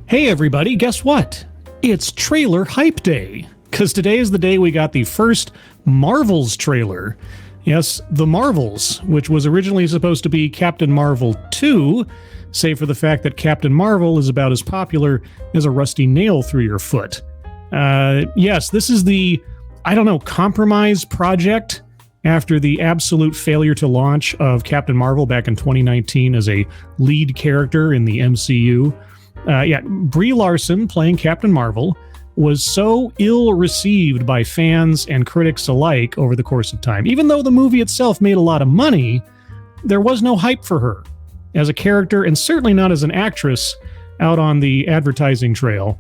Hey everybody, guess what? It's trailer hype day, because today is the day we got the first Marvels trailer. Yes, The Marvels, which was originally supposed to be Captain Marvel 2, save for the fact that Captain Marvel is about as popular as a rusty nail through your foot. Yes, this is the, compromise project after the absolute failure to launch of Captain Marvel back in 2019 as a lead character in the MCU. Brie Larson playing Captain Marvel was so ill-received by fans and critics alike over the course of time. Even though the movie itself made a lot of money, there was no hype for her as a character, and certainly not as an actress out on the advertising trail.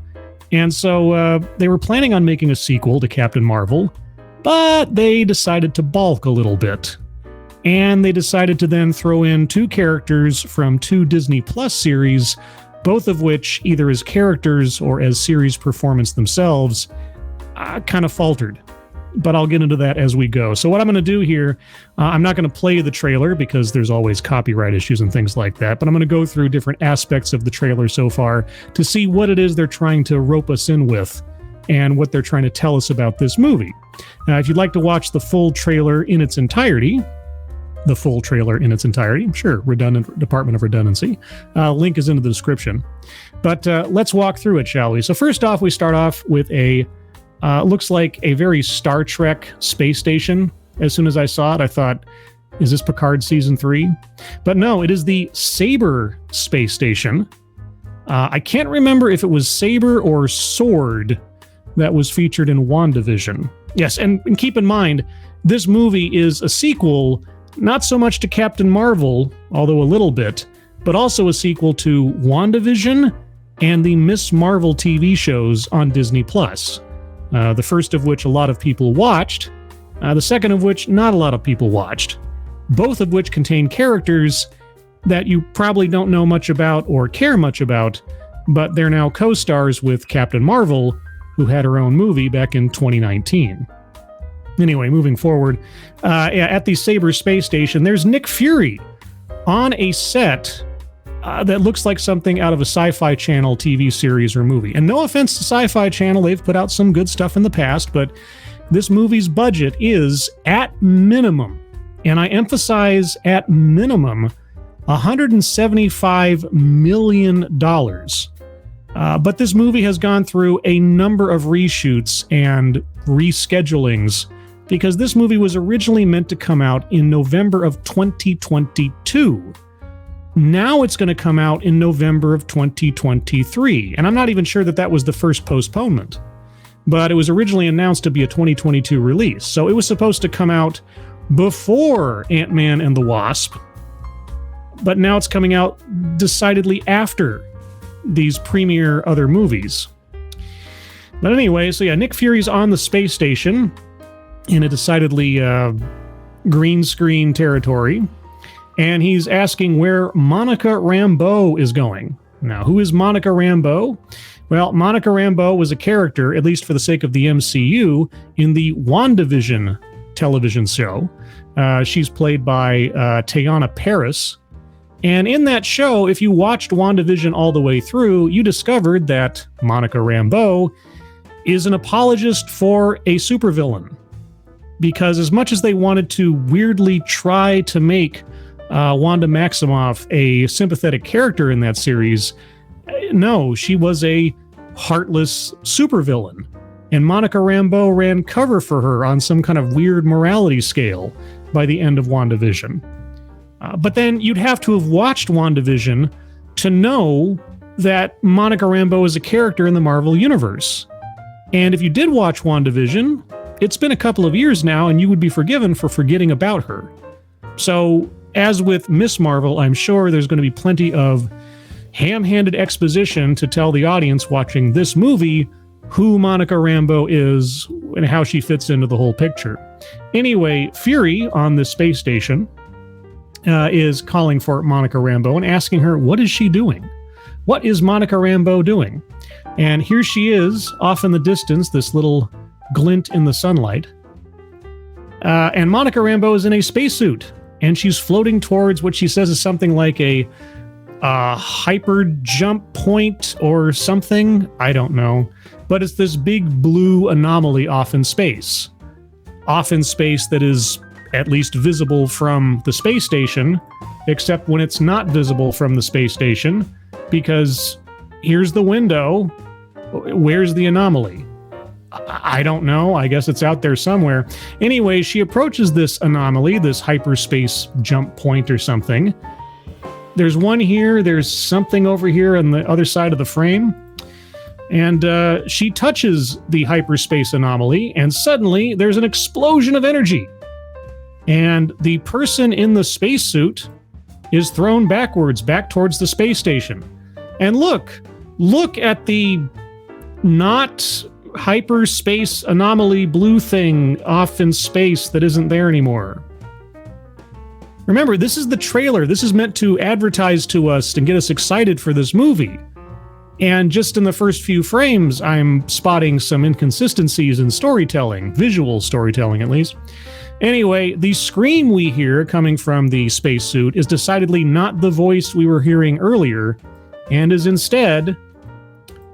And so they were planning on making a sequel to Captain Marvel, but they decided to balk a little bit. And they decided to then throw in two characters from two Disney Plus series, both of which, either as characters or as series performance themselves, kind of faltered. But I'll get into that as we go. So what I'm going to do here, I'm not going to play the trailer because there's always copyright issues and things like that, but I'm going to go through different aspects of the trailer so far to see what it is they're trying to rope us in with and what they're trying to tell us about this movie. Now, if you'd like to watch the full trailer in its entirety, sure, redundant, Department of Redundancy. Link is in the description. But let's walk through it, shall we? So first off, we start off with looks like a very Star Trek space station. As soon as I saw it, I thought, is this Picard Season 3? But no, it is the Saber space station. I can't remember if it was Saber or Sword that was featured in WandaVision. Yes, and keep in mind, this movie is a sequel not so much to Captain Marvel, although a little bit, but also a sequel to WandaVision and the Miss Marvel TV shows on Disney+. The first of which a lot of people watched, the second of which not a lot of people watched, both of which contain characters that you probably don't know much about or care much about, but they're now co-stars with Captain Marvel, who had her own movie back in 2019. Anyway, moving forward, at the Saber space station, there's Nick Fury on a set that looks like something out of a Sci-Fi Channel TV series or movie. And no offense to Sci-Fi Channel, they've put out some good stuff in the past, but this movie's budget is, at minimum, and I emphasize at minimum, $175 million. But this movie has gone through a number of reshoots and reschedulings, because this movie was originally meant to come out in November of 2022. Now it's going to come out in November of 2023, and I'm not even sure that was the first postponement. But it was originally announced to be a 2022 release, so it was supposed to come out before Ant-Man and the Wasp, but now it's coming out decidedly after these premier other movies. But anyway, so yeah, Nick Fury's on the space station in a decidedly green screen territory, and he's asking where Monica Rambeau is going. Now, who is Monica Rambeau? Well, Monica Rambeau was a character, at least for the sake of the MCU, in the WandaVision television show. She's played by Teyonah Parris. And in that show, if you watched WandaVision all the way through, you discovered that Monica Rambeau is an apologist for a supervillain. Because as much as they wanted to weirdly try to make Wanda Maximoff a sympathetic character in that series, no, she was a heartless supervillain. And Monica Rambeau ran cover for her on some kind of weird morality scale by the end of WandaVision. But then you'd have to have watched WandaVision to know that Monica Rambeau is a character in the Marvel Universe. And if you did watch WandaVision, it's been a couple of years now, and you would be forgiven for forgetting about her. So, as with Miss Marvel, I'm sure there's going to be plenty of ham-handed exposition to tell the audience watching this movie who Monica Rambeau is and how she fits into the whole picture. Anyway, Fury on the space station is calling for Monica Rambeau and asking her, what is she doing? What is Monica Rambeau doing? And here she is, off in the distance, this little glint in the sunlight. And Monica Rambeau is in a spacesuit, and she's floating towards what she says is something like a a hyper jump point or something. I don't know. But it's this big blue anomaly off in space. Off in space that is at least visible from the space station, except when it's not visible from the space station, because here's the window. Where's the anomaly? I don't know. I guess it's out there somewhere. Anyway, she approaches this anomaly, this hyperspace jump point or something. There's one here. There's something over here on the other side of the frame. And she touches the hyperspace anomaly, and suddenly there's an explosion of energy. And the person in the spacesuit is thrown backwards, back towards the space station. And look at the not hyperspace anomaly blue thing off in space that isn't there anymore. Remember, this is the trailer. This is meant to advertise to us and get us excited for this movie. And just in the first few frames, I'm spotting some inconsistencies in storytelling, visual storytelling at least. Anyway, the scream we hear coming from the spacesuit is decidedly not the voice we were hearing earlier, and is instead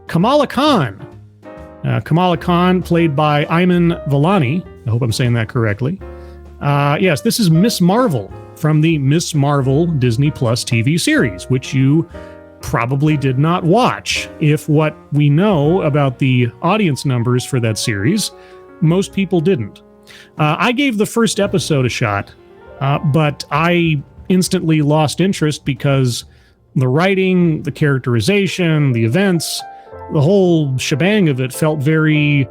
Kamala Khan. Kamala Khan, played by Iman Vellani. I hope I'm saying that correctly. Yes, this is Miss Marvel from the Miss Marvel Disney Plus TV series, which you probably did not watch. If what we know about the audience numbers for that series, most people didn't. I gave the first episode a shot, but I instantly lost interest because the writing, the characterization, the events, the whole shebang of it felt very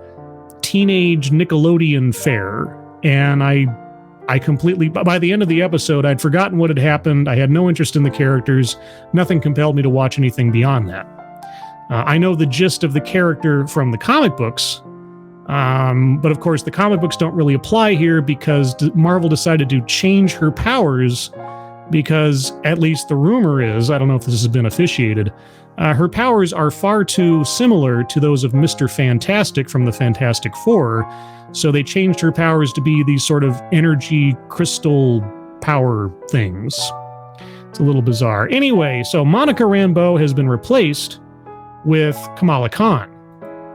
teenage Nickelodeon fare. And I completely, by the end of the episode, I'd forgotten what had happened. I had no interest in the characters. Nothing compelled me to watch anything beyond that. I know the gist of the character from the comic books, but of course the comic books don't really apply here because Marvel decided to change her powers because, at least the rumor is, I don't know if this has been officiated, her powers are far too similar to those of Mr. Fantastic from the Fantastic Four, so they changed her powers to be these sort of energy crystal power things. It's a little bizarre. Anyway, so Monica Rambeau has been replaced with Kamala Khan.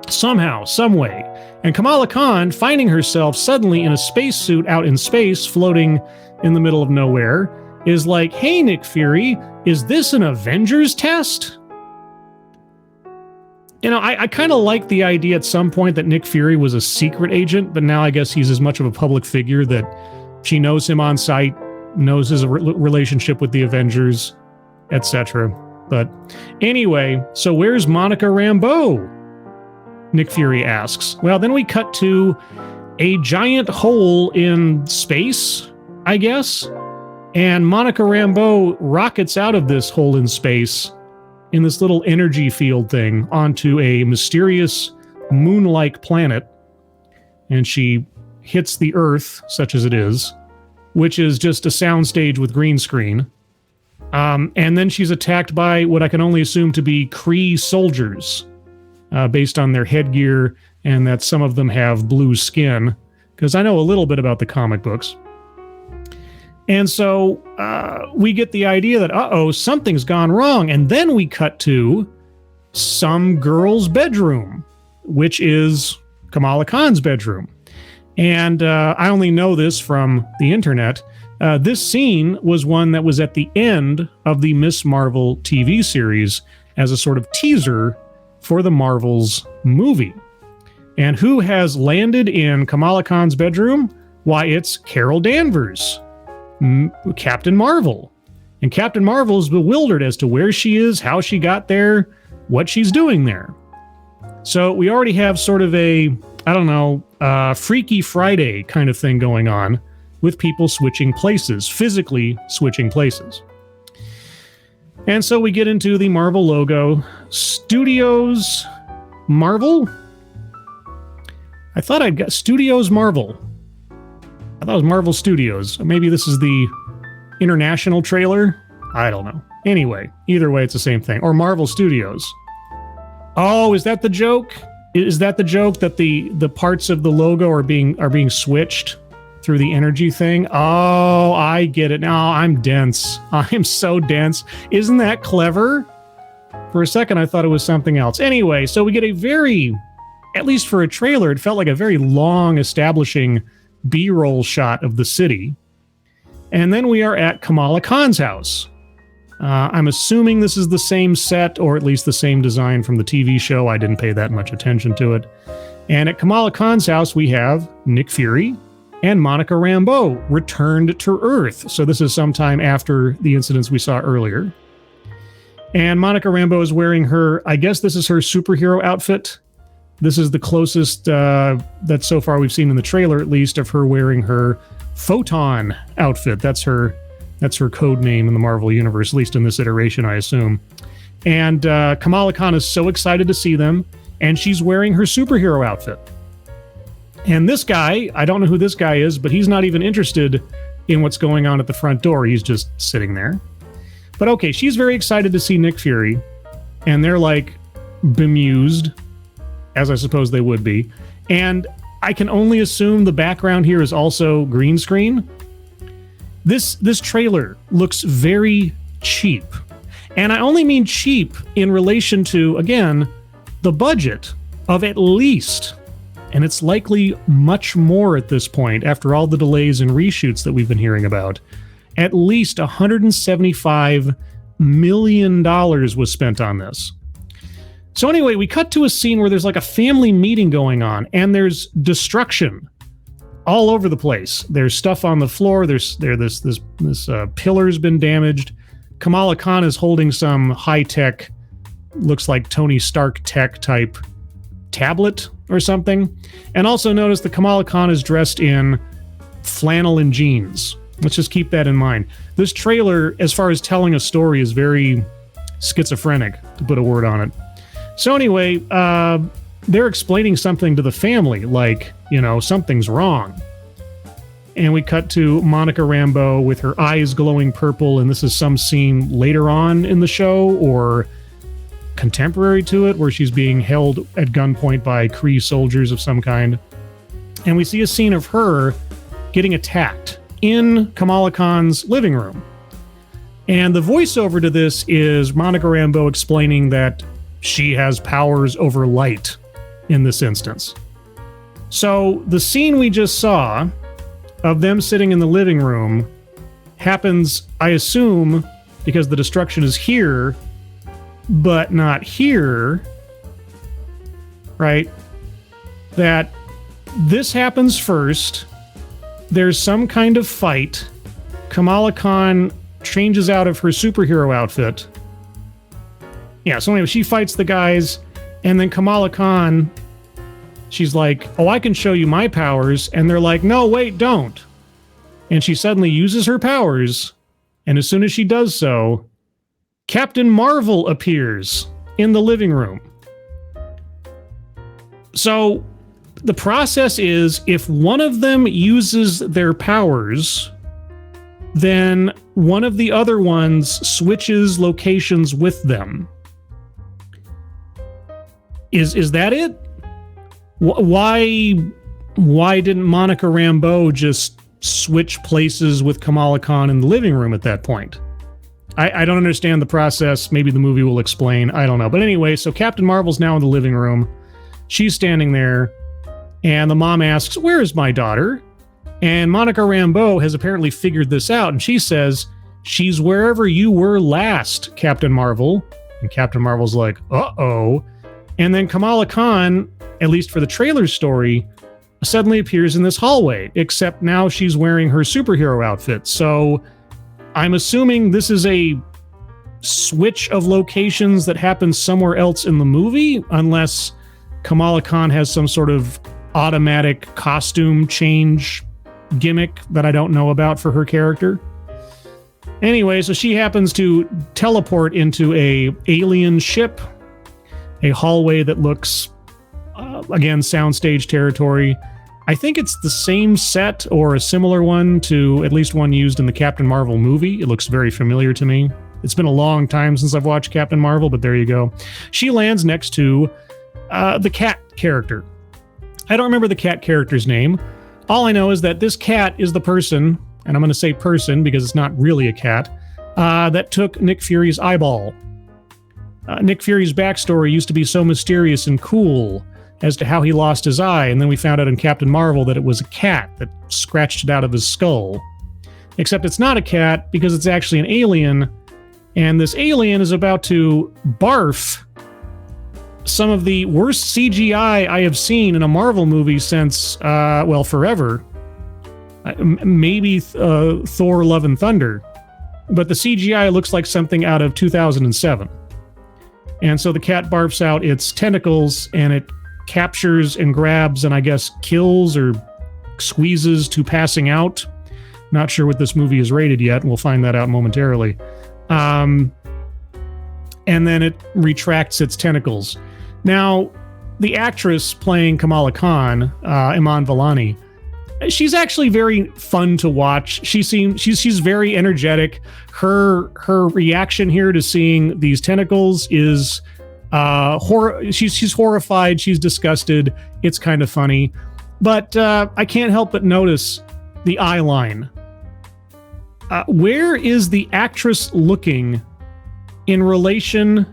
Somehow, some way. And Kamala Khan, finding herself suddenly in a spacesuit out in space, floating in the middle of nowhere, is like, hey, Nick Fury, is this an Avengers test? You know, I kind of like the idea at some point that Nick Fury was a secret agent, but now I guess he's as much of a public figure that she knows him on sight, knows his relationship with the Avengers, etc. But anyway, so where's Monica Rambeau? Nick Fury asks. Well, then we cut to a giant hole in space, I guess, and Monica Rambeau rockets out of this hole in space in this little energy field thing onto a mysterious moon-like planet, and she hits the Earth, such as it is, which is just a soundstage with green screen. And then she's attacked by what I can only assume to be Kree soldiers, based on their headgear, and that some of them have blue skin, because I know a little bit about the comic books. And so we get the idea that, uh-oh, something's gone wrong. And then we cut to some girl's bedroom, which is Kamala Khan's bedroom. And I only know this from the internet. This scene was one that was at the end of the Miss Marvel TV series as a sort of teaser for the Marvels movie. And who has landed in Kamala Khan's bedroom? Why, it's Carol Danvers, Captain Marvel. And Captain Marvel is bewildered as to where she is, how she got there, what she's doing there. So we already have sort of a, I don't know, Freaky Friday kind of thing going on with people switching places, physically switching places. And so we get into the Marvel logo. Studios Marvel? I thought I'd got Studios Marvel. I thought it was Marvel Studios. Maybe this is the international trailer? I don't know. Anyway, either way, it's the same thing. Or Marvel Studios. Oh, is that the joke? Is that the joke that the parts of the logo are being switched through the energy thing. Oh, I get it now. I'm dense. I'm so dense. Isn't that clever? For a second, I thought it was something else. Anyway, so we get a very, at least for a trailer, it felt like a very long establishing B-roll shot of the city. And then we are at Kamala Khan's house. I'm assuming this is the same set, or at least the same design from the TV show. I didn't pay that much attention to it. And at Kamala Khan's house, we have Nick Fury and Monica Rambeau returned to Earth. So this is sometime after the incidents we saw earlier. And Monica Rambeau is wearing her, I guess this is her superhero outfit. This is the closest that so far we've seen in the trailer, at least, of her wearing her Photon outfit. That's her code name in the Marvel Universe, at least in this iteration, I assume. And Kamala Khan is so excited to see them, and she's wearing her superhero outfit. And this guy, I don't know who this guy is, but he's not even interested in what's going on at the front door. He's just sitting there. But okay, she's very excited to see Nick Fury, and they're like bemused, as I suppose they would be. And I can only assume the background here is also green screen. This trailer looks very cheap. And I only mean cheap in relation to, again, the budget of at least, and it's likely much more at this point after all the delays and reshoots that we've been hearing about, at least $175 million was spent on this. So anyway, we cut to a scene where there's like a family meeting going on, and there's destruction all over the place. There's stuff on the floor. This pillar's been damaged. Kamala Khan is holding some high-tech, looks like Tony Stark tech type tablet or something. And also notice that Kamala Khan is dressed in flannel and jeans. Let's just keep that in mind. This trailer, as far as telling a story, is very schizophrenic, to put a word on it. So anyway, they're explaining something to the family, like, something's wrong. And we cut to Monica Rambeau with her eyes glowing purple, and this is some scene later on in the show, or contemporary to it, where she's being held at gunpoint by Kree soldiers of some kind. And we see a scene of her getting attacked in Kamala Khan's living room. And the voiceover to this is Monica Rambeau explaining that she has powers over light in this instance. So the scene we just saw of them sitting in the living room happens, I assume, because the destruction is here, but not here, right? That this happens first. There's some kind of fight. Kamala Khan changes out of her superhero outfit. Yeah, so anyway, she fights the guys, and then Kamala Khan, she's like, oh, I can show you my powers. And they're like, no, wait, don't. And she suddenly uses her powers, and as soon as she does so, Captain Marvel appears in the living room. So the process is, if one of them uses their powers, then one of the other ones switches locations with them. Is that it? Why didn't Monica Rambeau just switch places with Kamala Khan in the living room at that point? I don't understand the process. Maybe the movie will explain. I don't know. But anyway, so Captain Marvel's now in the living room. She's standing there, and the mom asks, where is my daughter? And Monica Rambeau has apparently figured this out, and she says, she's wherever you were last, Captain Marvel. And Captain Marvel's like, uh-oh. And then Kamala Khan, at least for the trailer story, suddenly appears in this hallway, except now she's wearing her superhero outfit. So I'm assuming this is a switch of locations that happens somewhere else in the movie, unless Kamala Khan has some sort of automatic costume change gimmick that I don't know about for her character. Anyway, so she happens to teleport into a alien ship, a hallway that looks, again, soundstage territory. I think it's the same set or a similar one to at least one used in the Captain Marvel movie. It looks very familiar to me. It's been a long time since I've watched Captain Marvel, but there you go. She lands next to the cat character. I don't remember the cat character's name. All I know is that this cat is the person, and I'm going to say person because it's not really a cat, that took Nick Fury's eyeball. Nick Fury's backstory used to be so mysterious and cool as to how he lost his eye, and then we found out in Captain Marvel that it was a cat that scratched it out of his skull. Except it's not a cat because it's actually an alien, and this alien is about to barf some of the worst CGI I have seen in a Marvel movie since, forever. Maybe Thor: Love and Thunder. But the CGI looks like something out of 2007. And so the cat barfs out its tentacles, and it captures and grabs and I guess kills or squeezes to passing out. Not sure what this movie is rated yet. We'll find that out momentarily. And then it retracts its tentacles. Now, the actress playing Kamala Khan, Iman Vellani, she's actually very fun to watch. She's very energetic. Her reaction here to seeing these tentacles is she's horrified. She's disgusted. It's kind of funny, but I can't help but notice the eye line. Where is the actress looking in relation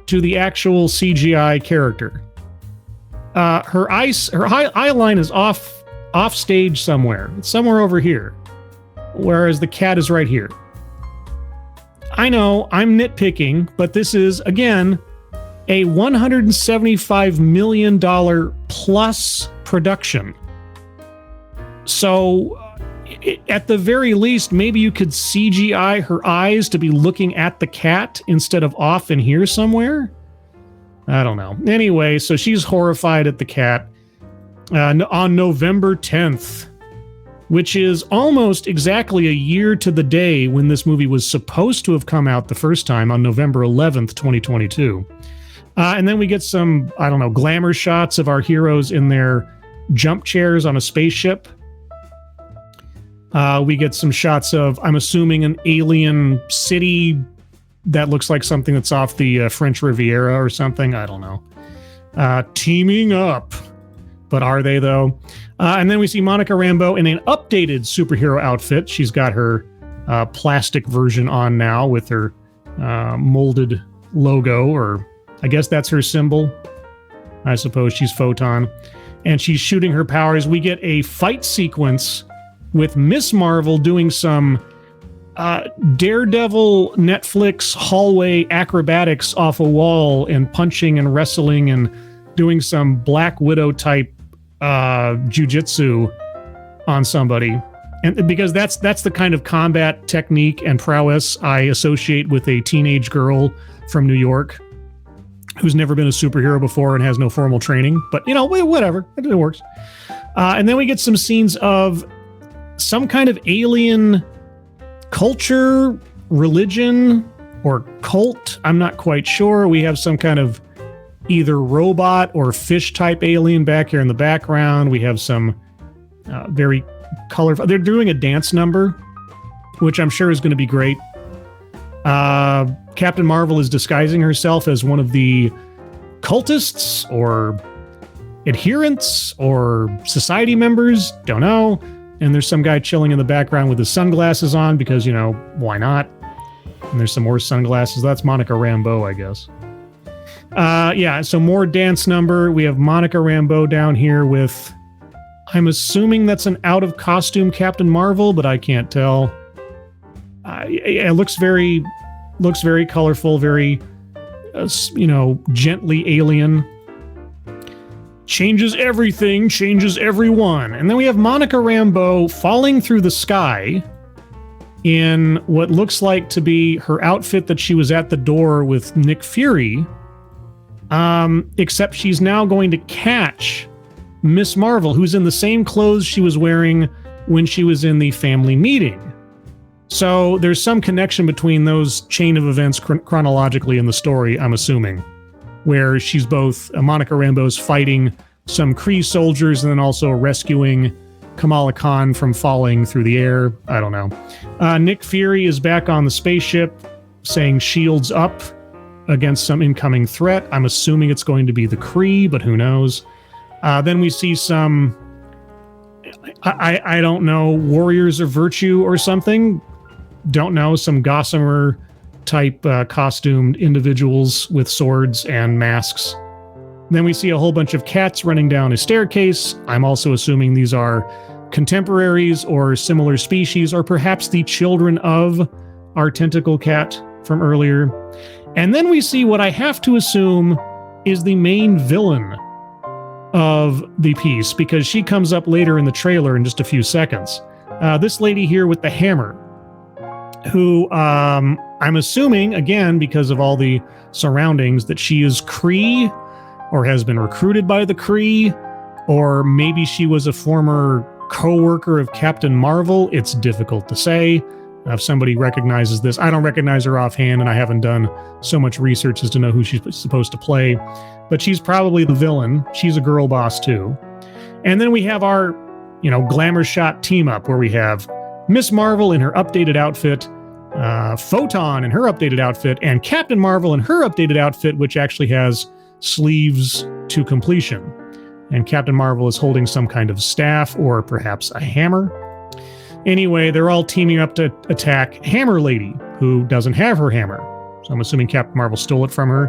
to the actual CGI character? Her eye line is off stage somewhere. It's somewhere over here, whereas the cat is right here. I know I'm nitpicking, but this is, again, a $175 million plus production. So at the very least, maybe you could CGI her eyes to be looking at the cat instead of off in here somewhere. I don't know. Anyway, so she's horrified at the cat on November 10th, which is almost exactly a year to the day when this movie was supposed to have come out the first time on November 11th, 2022. And then we get some, I don't know, glamour shots of our heroes in their jump chairs on a spaceship. We get some shots of, I'm assuming, an alien city that looks like something that's off the French Riviera or something. I don't know. Teaming up. But are they, though? And then we see Monica Rambeau in an updated superhero outfit. She's got her plastic version on now with her molded logo, or I guess that's her symbol. I suppose she's Photon. And she's shooting her powers. We get a fight sequence with Miss Marvel doing some Daredevil Netflix hallway acrobatics off a wall and punching and wrestling and doing some Black Widow type jujitsu on somebody. And because that's the kind of combat technique and prowess I associate with a teenage girl from New York who's never been a superhero before and has no formal training. But, you know, whatever. It works. And then we get some scenes of some kind of alien culture, religion, or cult. I'm not quite sure. We have some kind of either robot or fish type alien back here in the background. We have some very colorful. They're doing a dance number, which I'm sure is going to be great. Captain Marvel is disguising herself as one of the cultists or adherents or society members. Don't know. And there's some guy chilling in the background with his sunglasses on because, you know, why not? And there's some more sunglasses. That's Monica Rambeau, I guess. Yeah, so more dance number. We have Monica Rambeau down here with, I'm assuming that's an out-of-costume Captain Marvel, but I can't tell. It looks very colorful, very, gently alien. Changes everything, changes everyone. And then we have Monica Rambeau falling through the sky in what looks like to be her outfit that she was at the door with Nick Fury. Except she's now going to catch Miss Marvel, who's in the same clothes she was wearing when she was in the family meeting. So there's some connection between those chain of events chronologically in the story, I'm assuming, where she's both, Monica Rambeau's fighting some Kree soldiers and then also rescuing Kamala Khan from falling through the air. I don't know. Nick Fury is back on the spaceship saying shields up against some incoming threat. I'm assuming it's going to be the Kree, but who knows? Then we see some I don't know, warriors of virtue or something. Don't know, some gossamer type costumed individuals with swords and masks. Then we see a whole bunch of cats running down a staircase. I'm also assuming these are contemporaries or similar species, or perhaps the children of our tentacle cat from earlier. And then we see what I have to assume is the main villain of the piece, because she comes up later in the trailer in just a few seconds. This lady here with the hammer, who I'm assuming, again, because of all the surroundings, that she is Kree or has been recruited by the Kree, or maybe she was a former co-worker of Captain Marvel. It's difficult to say. If somebody recognizes this, I don't recognize her offhand, and I haven't done so much research as to know who she's supposed to play, but she's probably the villain. She's a girl boss too. And then we have our, glamour shot team up where we have Miss Marvel in her updated outfit, Photon in her updated outfit, and Captain Marvel in her updated outfit, which actually has sleeves to completion. And Captain Marvel is holding some kind of staff or perhaps a hammer. Anyway, they're all teaming up to attack Hammer Lady, who doesn't have her hammer. So I'm assuming Captain Marvel stole it from her.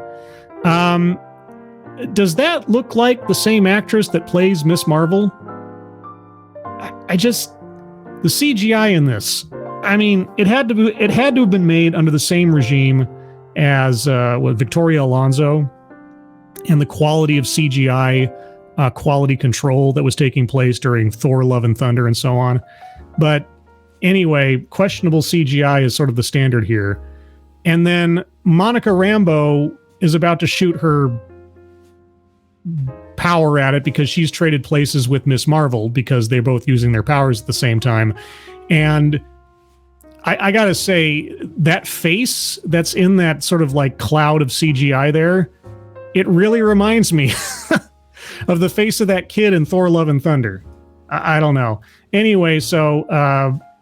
Does that look like the same actress that plays Miss Marvel? The CGI in this, it had to have been made under the same regime as Victoria Alonso, and the quality of CGI, quality control that was taking place during Thor: Love and Thunder and so on. But anyway, questionable CGI is sort of the standard here. And then Monica Rambeau is about to shoot her power at it because she's traded places with Miss Marvel because they're both using their powers at the same time. And I gotta say, that face that's in that sort of like cloud of CGI there, it really reminds me of the face of that kid in Thor: Love and Thunder. I don't know. Anyway, so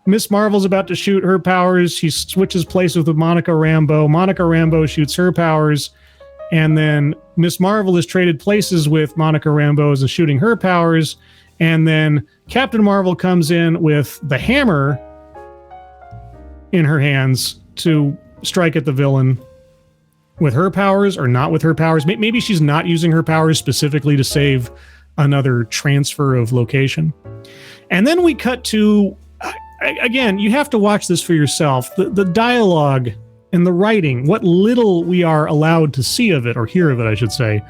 Miss Marvel's about to shoot her powers. She switches places with Monica Rambeau. Monica Rambeau shoots her powers. And then Miss Marvel is traded places with Monica Rambeau as shooting her powers. And then Captain Marvel comes in with the hammer in her hands to strike at the villain with her powers or not with her powers. Maybe she's not using her powers specifically to save another transfer of location. And then we cut to, again, you have to watch this for yourself. The dialogue and the writing, what little we are allowed to see of it, or hear of it, I should say,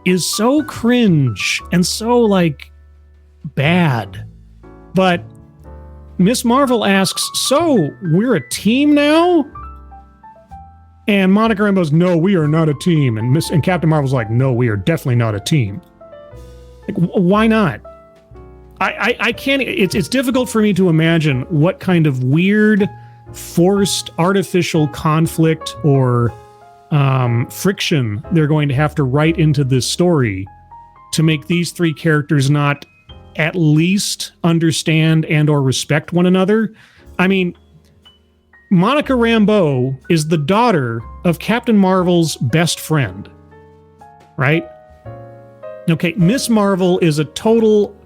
is so cringe and so, bad. But Miss Marvel asks, so, we're a team now? And Monica Rambeau's, no, we are not a team. And Captain Marvel's like, no, we are definitely not a team. Why not? I can't, it's difficult for me to imagine what kind of weird, forced, artificial conflict or friction they're going to have to write into this story to make these three characters not at least understand and or respect one another. Monica Rambeau is the daughter of Captain Marvel's best friend, right? Okay, Miss Marvel is a total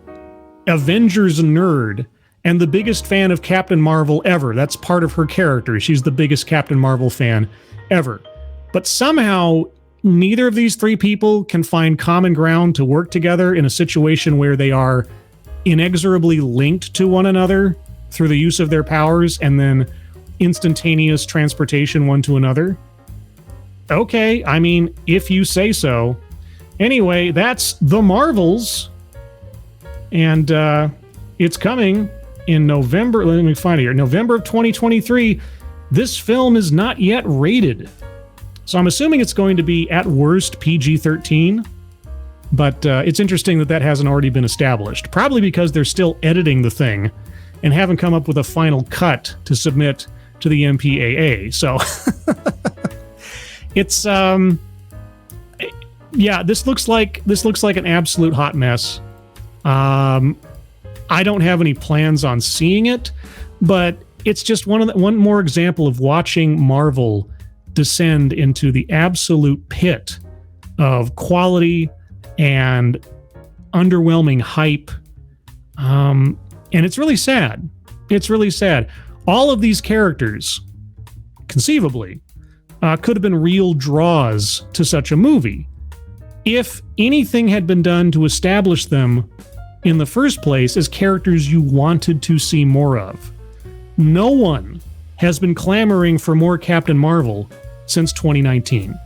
Avengers nerd and the biggest fan of Captain Marvel ever. That's part of her character. She's the biggest Captain Marvel fan ever. But somehow, neither of these three people can find common ground to work together in a situation where they are inexorably linked to one another through the use of their powers and then instantaneous transportation one to another. Okay, if you say so. Anyway, that's The Marvels. And it's coming in November. Let me find it here. November of 2023. This film is not yet rated. So I'm assuming it's going to be at worst PG-13. But it's interesting that hasn't already been established. Probably because they're still editing the thing and haven't come up with a final cut to submit to the MPAA. So it's this looks like an absolute hot mess. I don't have any plans on seeing it, but it's just one more example of watching Marvel descend into the absolute pit of quality and underwhelming hype. And it's really sad. It's really sad. All of these characters, conceivably, could have been real draws to such a movie if anything had been done to establish them in the first place as characters you wanted to see more of. No one has been clamoring for more Captain Marvel since 2019.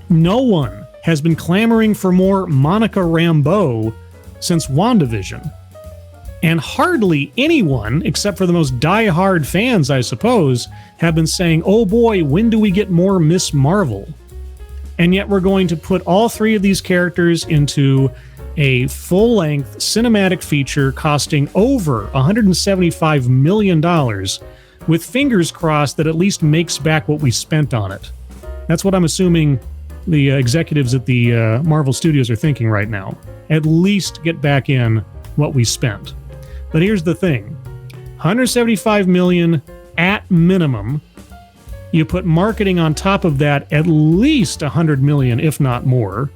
No one has been clamoring for more Monica Rambeau since WandaVision. And hardly anyone, except for the most die-hard fans, I suppose, have been saying, oh boy, when do we get more Miss Marvel? And yet we're going to put all three of these characters into a full-length cinematic feature costing over $175 million, with fingers crossed that at least makes back what we spent on it. That's what I'm assuming the executives at the Marvel Studios are thinking right now. At least get back in what we spent. But here's the thing. $175 million at minimum. You put marketing on top of that, at least $100 million, if not more.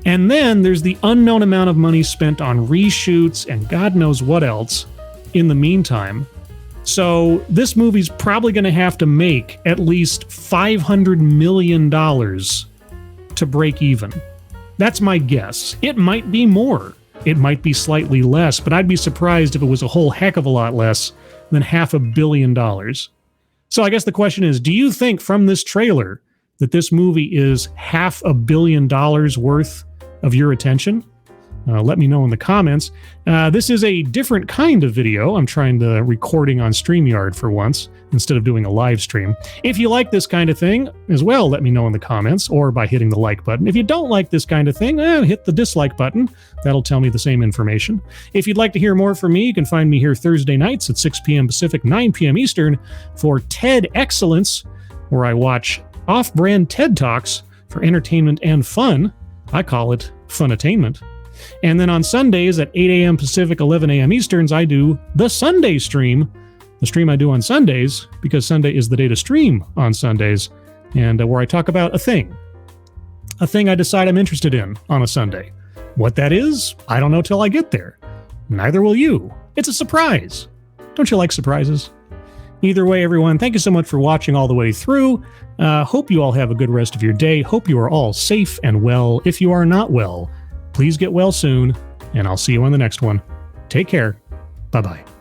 And then there's the unknown amount of money spent on reshoots and God knows what else in the meantime. So this movie's probably going to have to make at least $500 million to break even. That's my guess. It might be more. It might be slightly less, but I'd be surprised if it was a whole heck of a lot less than $500 million. So I guess the question is, do you think from this trailer that this movie is $500 million worth of your attention? Let me know in the comments. This is a different kind of video. I'm trying the recording on StreamYard for once, instead of doing a live stream. If you like this kind of thing as well, let me know in the comments, or by hitting the like button. If you don't like this kind of thing, hit the dislike button. That'll tell me the same information. If you'd like to hear more from me, you can find me here Thursday nights at 6 p.m. Pacific, 9 p.m. Eastern for TED Excellence, where I watch off-brand TED Talks for entertainment and fun. I call it Funattainment. And then on Sundays at 8 a.m. Pacific, 11 a.m. Easterns, I do the Sunday stream. The stream I do on Sundays, because Sunday is the day to stream on Sundays, and where I talk about a thing I decide I'm interested in on a Sunday. What that is, I don't know till I get there. Neither will you. It's a surprise. Don't you like surprises? Either way, everyone, thank you so much for watching all the way through. Hope you all have a good rest of your day. Hope you are all safe and well. If you are not well, please get well soon, and I'll see you on the next one. Take care. Bye-bye.